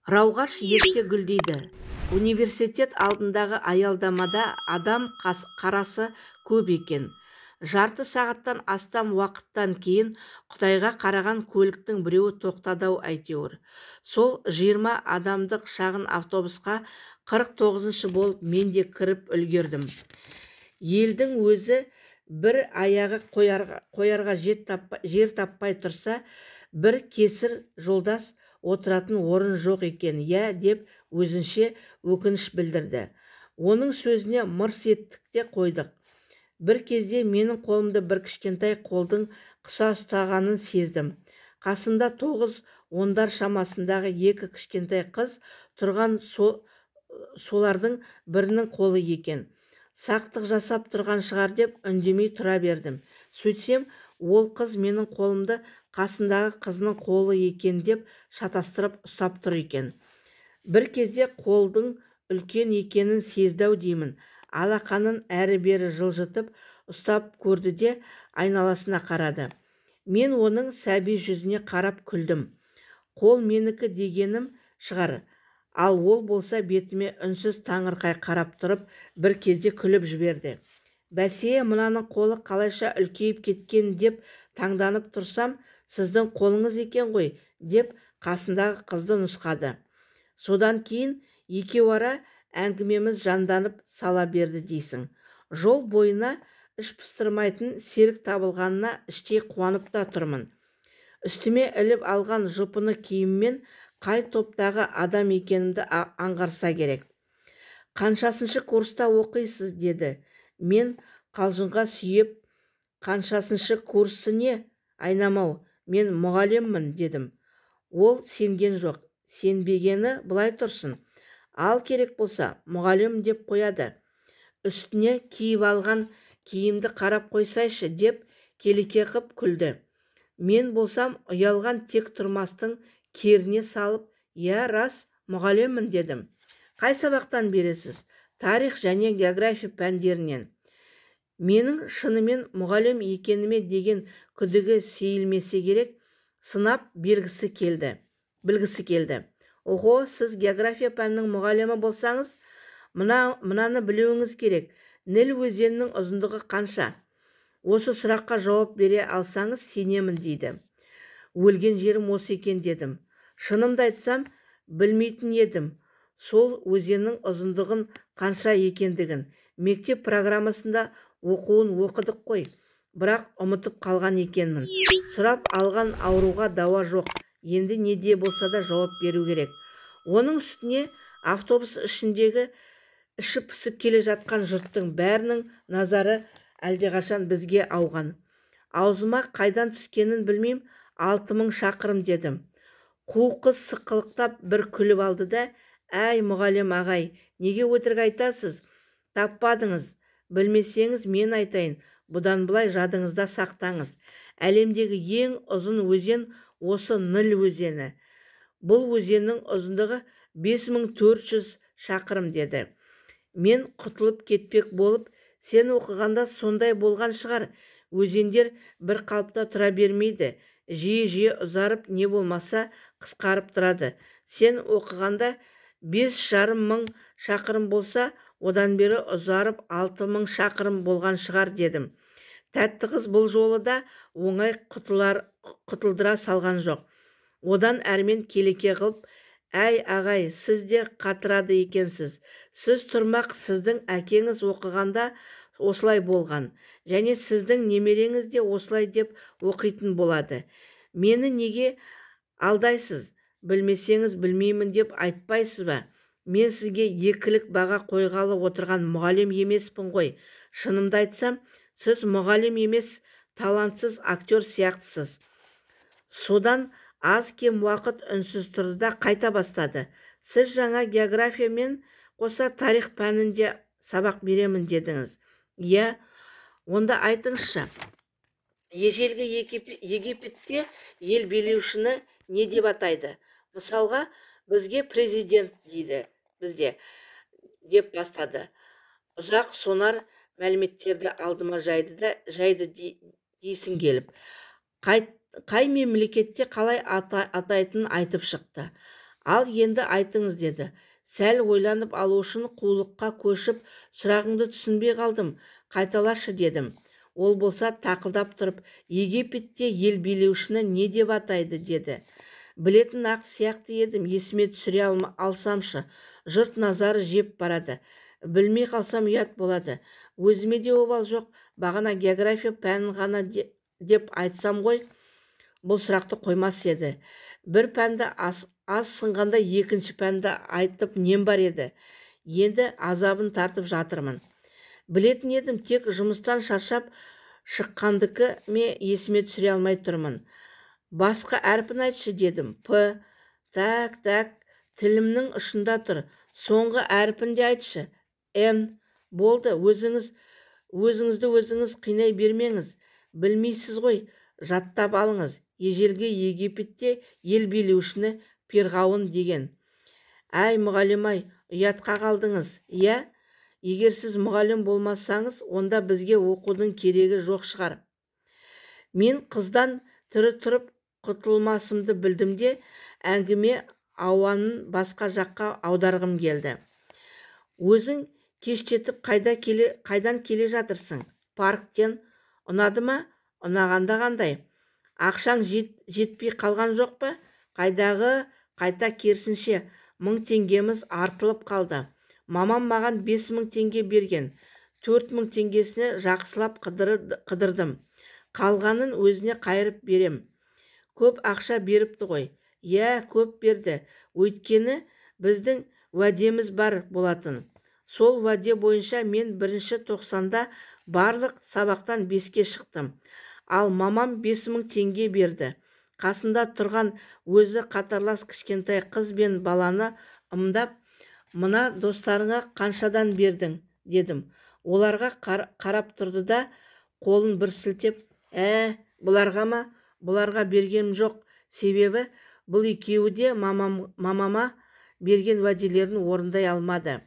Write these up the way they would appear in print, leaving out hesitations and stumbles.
Рауғаш ерте гүлдейді. Университет алдындағы аялдамада адам қарасы көп екен. Жарты сағаттан астам уақыттан кейін Құдайға қараған көліктің біреуі тоқтады-ау әйтеуір. Сол 20 адамдық шағын автобусқа 49-шы болып мен де кіріп үлгердім. Елдің өзі бір аяғы қоярға жер таппай тұрса, бір кесір жолдас отыратын орын жоқ екен, деп өзінше өкініш білдірді. Оның сөзіне мырс еттік те қойдық. Бір кезде менің қолымды бір кішкентай қолдың қыса ұстағанын сездім. Қасымда 9-10 шамасындағы екі кішкентай қыз тұрған, солардың бірінің қолы екен. Сақтық жасап тұрған шығар деп үндемей тұра бердім. Сөйтсем, ол қыз менің қолымды қасындағы қызының қолы екен деп шатастырып ұстап тұр екен. Бір кезде қолдың үлкен екенін сезді-ау деймін. Алақанын әрі-бері жылжытып ұстап көрді де айналасына қарады. Мен оның сәби жүзіне қарап күлдім. Қол менікі дегенім шығар. Ал ол болса бетіме үнсіз таңырқай қарап тұрып, бір кезде күліп жіберді. Бәсе, мынаның қолы қалайша үлкейіп кеткен деп таңданып тұрсам, сіздің қолыңыз екен ғой, деп қасындағы қызды нұсқады. Содан кейін екеу ара әңгімеміз жанданып сала берді дейсің. Жол бойына іш пыстырмайтын серік табылғанына іштей қуанып та тұрмын. Үстіме іліп алған жұпыны киіммен қай топтағы адам екенімді аңғарса керек. Қаншасыншы курста оқисыз, деді. Мен қалжыңға сүйеп, қаншасыншы курсы не? Айнамау, мен мұғаліммін, дедім. Ол сенген жоқ. Сенбегені былай тұрсын. Ал керек болса, мұғалім деп қояды. Үстіне киіп алған киімді қарап қойсайшы, деп келеке қып күлді. Мен болсам ұялған тек тұрмастың керіне салып, рас, мұғаліммін, дедім. Қай сабақтан бересіз? Тарих және география пәндерінен. Менің шынымен мұғалім екеніме деген күдігі сейілмесе керек, сынап білгісі келді. Ого, сіз география пәнінің мұғалімі болсаңыз, мынаны білуіңіз керек. Ніл өзенінің ұзындығы қанша? Осы сұраққа жауап бере алсаңыз сенемін, дейді. Өлген жерім осы екен, дедім. Шынымды айтсам, білмейтін едім. Сол өзеннің ұзындығын қанша екендігін мектеп программасында оқуын оқыдық қой. Бірақ ұмытып қалған екенмін. Сұрап алған ауруға дауа жоқ. Енді не де болса да жауап беру керек. Оның үстіне автобус ішіндегі іші пысып келе жатқан жұрттың бәрінің назары әлдеқашан бізге ауған. Аузыма қайдан түскенін білмейм, 6000 шақырым, дедім. Қу қыз сықылықтап бір күліп алды да, әй мұғалім ағай, неге өтірік айтасыз? Таппадыңыз. Білмесеңіз мен айтайын. Бұдан былай жадыңызда сақтаңыз. Әлемдегі ең ұзын өзен осы Ніл өзені. Бұл өзеннің ұзындығы 5400 шақырым, деді. Мен құтылып кетпек болып, сен оқығанда сондай болған шығар. Өзендер бір қалыпта тұра бермейді. Жиі ұзарып, не болмаса қысқарып тұрады. Сен оқығанда 5500 шақырым болса, одан бері ұзарып 6000 шақырым болған шығар, дедім. Тәтті қыз бұл жолы да оңай құтылдыра салған жоқ. Одан әрмен келеке қылып, әй ағай, сіз де қатырады екенсіз. Сіз тұрмақ, сіздің әкеңіз оқығанда осылай болған. Және сіздің немереңіз де осылай деп оқитын болады. Мені неге алдайсыз? Білмесеңіз білмеймін деп айтпайсыз ба? Мен сізге екілік баға қойғалы отырған мұғалім емеспін ғой. Шынымды айтсам, сіз мұғалім емес, талантсыз актер сияқтысыз. Содан аз кем уақыт үнсіз тұрды да қайта бастады. Сіз жаңа география мен қоса тарих пәнінде сабақ беремін дедіңіз. Онда айтыңызшы. Ежелгі Египетте ел билеушіні не деп атайды? Мысалға, бізге президент дейді, бізде, деп бастады. Ұзақ сонар мәліметтерді алдыма жайды дейсің келіп. Қай мемлекетте қалай атайтынын айтып шықты. Ал енді айтыңыз, деді. Сәл ойланып алу үшін қулыққа көшіп, сұрағыңды түсінбей қалдым, қайталашы, дедім. Ол болса тақылдап тұрып, Египетте ел билеушіні не деп атайды, деді. Білетін ақ сияқты едім, есіме түсіре алсамшы. Жұрт назары жеп барады. Білмей қалсам ұят болады. Өзіме де обал жоқ, бағана география пәнін ғана деп айтсам ғой, бұл сұрақты қоймас еді. Бір пәнді аз сынғанда екінші пәнді айтып нем бар еді. Енді азабын тартып жатырмын. Білетін едім, тек жұмыстан шаршап шыққандікі ме есіме түсіре алмай тұрмын. Басқа әрпін айтшы, дедім. П. Так, тілімнің ұшында тұр. Соңғы әрпін де айтшы. Н. Болды, өзіңізді өзіңіз қинай бермеңіз. Білмейсіз ғой, жаттап алыңыз. Ежелгі Египетте ел билеушіні Перғауын деген. Әй, мұғалім-ай, ұятқа қалдыңыз, иә? Егер сіз мұғалім болмасаңыз, онда бізге оқудың керегі жоқ шығар. Мен қыздан тірі тұрып құтылмасымды білдім де, әңгіме ауанын басқа жаққа аударғым келді. Өзің кештетіп қайдан келе жатырсың? Парктен. Ұнады ма? Ұнағанда қандай? Ақшаң жетпей қалған жоқ па? Қайта керісінше 1000 теңгеміз артылып қалды. Мамам маған 5000 теңге берген. 4000 теңгесіне жақсылап қыдырдым. Қалғанын өзіне қайырып берем. Көп ақша беріпті ғой. Иә, көп берді. Өйткені біздің уәдеміз бар болатын. Сол уәде бойынша мен 1-ші тоқсанда барлық сабақтан 5-ке шықтым. Ал мамам 5000 теңге берді. Қасында тұрған өзі қатарлас кішкентай қыз бен баланы ымдап, мына достарыңа қаншадан бердің, дедім. Оларға қарап тұрды да, қолын бір сілтеп, бұларға ма? Бұларға бергенім жоқ. Себебі бұл екеуі де мамама берген уәделерін орындай алмады.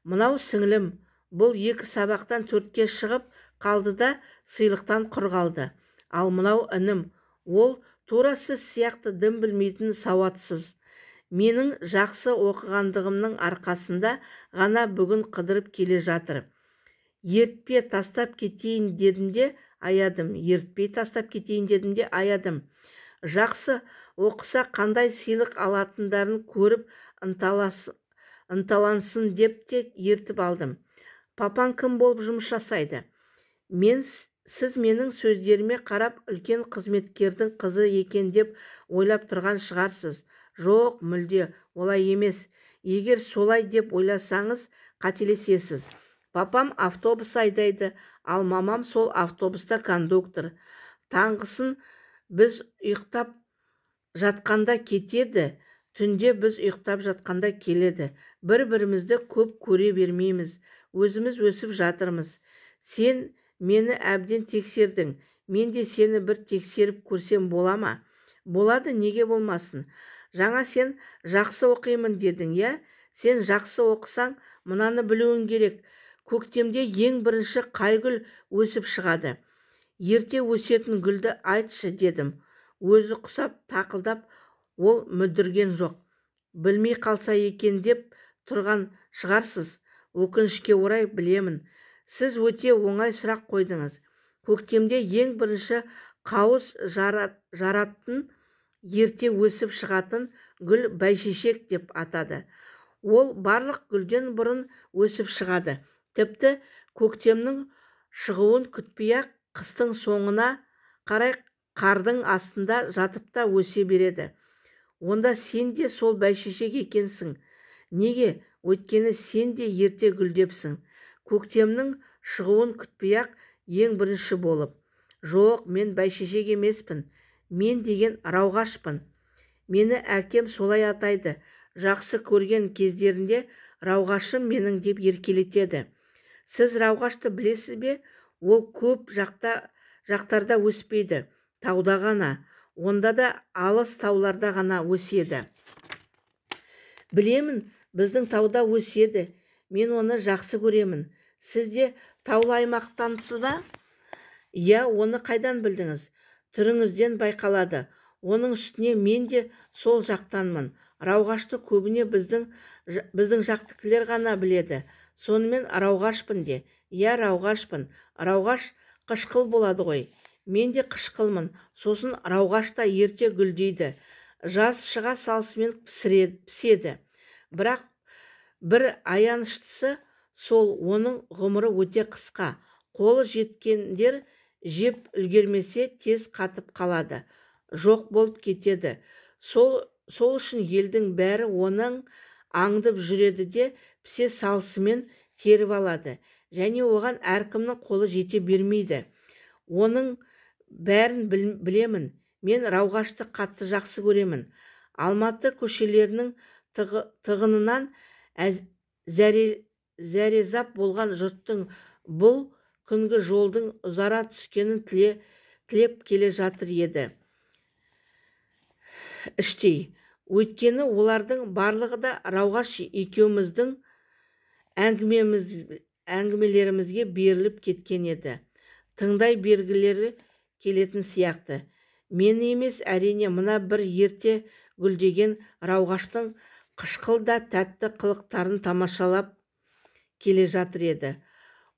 Мынау сіңілім, бұл 2 сабақтан 4-ке шығып қалды да сыйлықтан құр қалды. Ал мынау інім, ол тура сіз сияқты дым білмейтін сауатсыз. Менің жақсы оқығандығымның арқасында ғана бүгін қыдырып келе жатыр. Ертпей тастап кетейін дедім де аядым. Жақсы оқыса қандай сыйлық алатындарын көріп ынталансын деп те ертіп алдым. Папаң кім болып жұмыс жасайды? Сіз менің сөздеріме қарап үлкен қызметкердің қызы екен деп ойлап тұрған шығарсыз. Жоқ, мүлде олай емес. Егер солай деп ойласаңыз, қателесесіз. Папам автобус айдайды, ал мамам сол автобуста кондуктор. Таңғысын біз ұйықтап жатқанда кетеді, түнде біз ұйықтап жатқанда келеді. Бір-бірімізді көп көре бермейміз. Өзіміз өсіп жатырмыз. Сен мені әбден тексердің. Мен де сені бір тексеріп көрсем бола ма? Болады, неге болмасын? Жаңа сен жақсы оқимын дедің, иә? Сен жақсы оқысаң, мынаны білуің керек. Көктемде ең бірінші қай гүл өсіп шығады? Ерте өсетін гүлді айтшы, дедім. Өзі құсап тақылдап, ол мүдірген жоқ. Білмей қалса екен деп тұрған шығарсыз. Өкінішке орай білемін. Сіз өте оңай сұрақ қойдыңыз. Көктемде ең бірінші қауыз жаратын, ерте өсіп шығатын гүл бәйшешек деп атады. Ол барлық гүлден бұрын өсіп шығады. Тіпті көктемнің шығуын күтпей-ақ қыстың соңына қарай қардың астында жатып та өсе береді. Онда сен де сол бәйшешек екенсің. Неге? Өйткені сен де ерте гүлдепсің. Көктемнің шығуын күтпей-ақ ең бірінші болып. Жоқ, мен бәйшешек емеспін. Мен деген рауғашпын. Мені әкем солай атайды. Жақсы көрген кездерінде рауғашым менің деп еркелетеді. Сіз рауғашты білесіз бе? Ол көп жақтарда өспейді. Тауда ғана. Онда да алыс тауларда ғана өседі. Білемін, біздің тауда өседі. Мен оны жақсы көремін. Сіз де таулы аймақтансыз ба? Иә, оны қайдан білдіңіз? Түріңізден байқалады. Оның үстіне мен де сол жақтанмын. Рауғашты көбіне біздің жақтыкілер ғана біледі. Сонымен рауғашпын де. Я рауғашпын. Рауғаш қышқыл болады ғой. Мен де қышқылмын. Сосын рауғаш та ерте гүлдейді. Жаз шыға салысымен піседі. Бірақ бір аяныштысы сол, оның ғұмыры өте қысқа. Қолы жеткендер жеп үлгермесе тез қатып қалады. Жоқ болып кетеді. Сол үшін елдің бәрі оның аңдып жүреді де пісе салысымен теріп алады. Және оған әркімнің қолы жете бермейді. Оның бәрін білемін. Мен рауғашты қатты жақсы көремін. Алматы көшелерінің тығынынан зәрезап болған жұрттың бұл күнгі жолдың ұзара түскенін тілеп келе жатыр еді іштей. Өйткені олардың барлығы да рауғаш екеуміздің әңгімелерімізге беріліп кеткен еді. Тыңдай бергілері келетін сияқты. Мені емес, әрине, мына бір ерте гүлдеген рауғаштың қышқыл да тәтті қылықтарын тамашалап келе жатыр еді.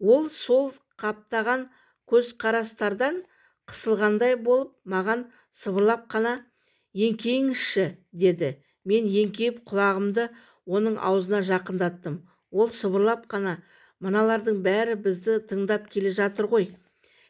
Ол сол қаптаған көзқарастардан қысылғандай болып маған сыбырлап қана «Еңкейіңізші» деді. Мен еңкейіп құлағымды оның аузына жақындаттым. Ол сыбырлап қана «Мыналардың бәрі бізді тыңдап келе жатыр ғой.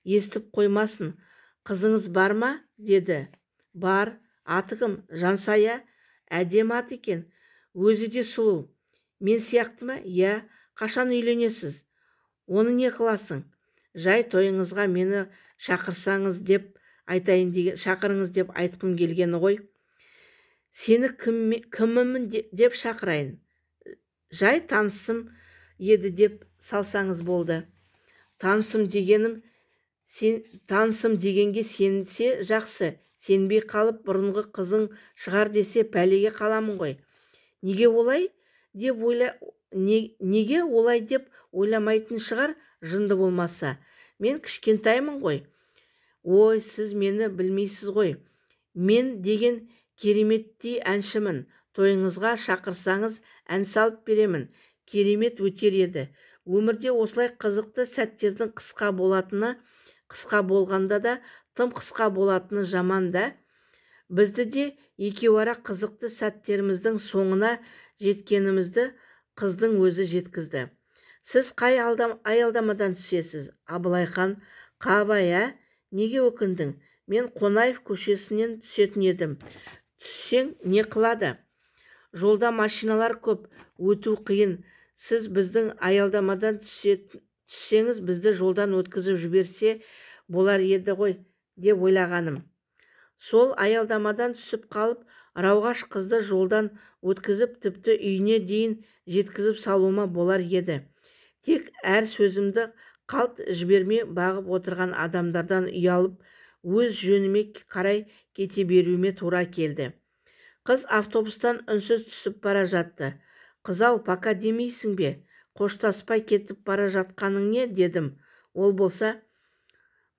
Естіп қоймасын. Қызыңыз бар ма?» деді. «Бар. Аты кім? Жансая? Әдемі ат екен. Өзі де сұлу. Мен сияқты ма? Я. Қашан үйленесіз? Оны не қыласың? Жай тойыңызға мені шақырыңыз деп айтқым келгені ғой. Сені кіммін деп шақырайын? Жай танысым еді деп салсаңыз болды. Танысым дегенге сенсе жақсы. Сенбей қалып бұрынғы қызың шығар десе пәлеге қаламын ғой. Неге олай деп ойламайтын шығар, жынды болмаса. Мен кішкентаймын ғой. Ой, сіз мені білмейсіз ғой. Мен деген кереметтей әншімін. Тойыңызға шақырсаңыз ән салып беремін. Керемет өтер еді. Өмірде осылай қызықты сәттердің қысқа болғанда да тым қысқа болатыны жаман да. Бізді де екеуара қызықты сәттеріміздің соңына жеткенімізді қыздың өзі жеткізді. Сіз қай аялдамадан түсесіз? Абылайхан. Қабай, неге өкіндің? Мен Қонаев көшесінен түсетін едім. Түссең не қылады? Жолда машиналар көп, өту қиын. Сіз біздің аялдамадан түссеңіз бізді жолдан өткізіп жіберсе болар еді ғой деп ойлағаным. Сол аялдамадан түсіп қалып, рауғаш қызды жолдан өткізіп, тіпті үйіне дейін жеткізіп салуыма болар еді. Тек әр сөзімді қалт жібермей бағып отырған адамдардан ұялып, өз жөніме қарай кете беруіме тура келді. Қыз автобустан үнсіз түсіп бара жатты. Қызау, пока демейсің бе? Қоштаспай кетіп бара жатқаның не? Дедім. Ол болса,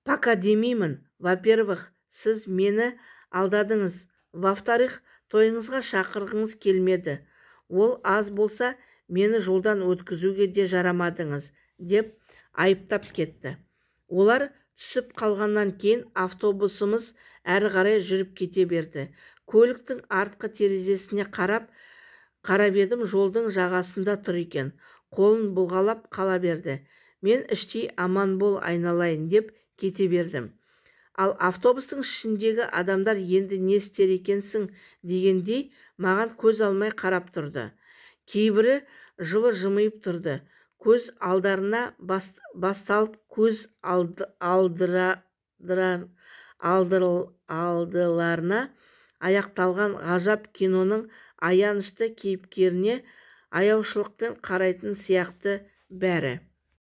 пока демеймін. Во-первых, сіз мені алдадыңыз. Во-вторых, тойыңызға шақырғыңыз келмеді. Ол аз болса, мені жолдан өткізуге де жарамадыңыз, деп айыптап кетті. Олар түсіп қалғаннан кейін автобусымыз әрі қарай жүріп кете берді. Көліктің артқы терезесіне қарап едім, жолдың жағасында тұр екен. Қолын бұлғалап қала берді. Мен іштей аман бол айналайын деп кете бердім. Ал автобустың ішіндегі адамдар енді не істер екенсің дегендей маған көз алмай қарап тұрды. Кейбірі жылы жымиып тұрды. Көз алдарына басталып, көз алдыларына аяқталған ғажап киноның аянышты кейіпкеріне аяушылықпен қарайтын сияқты бәрі.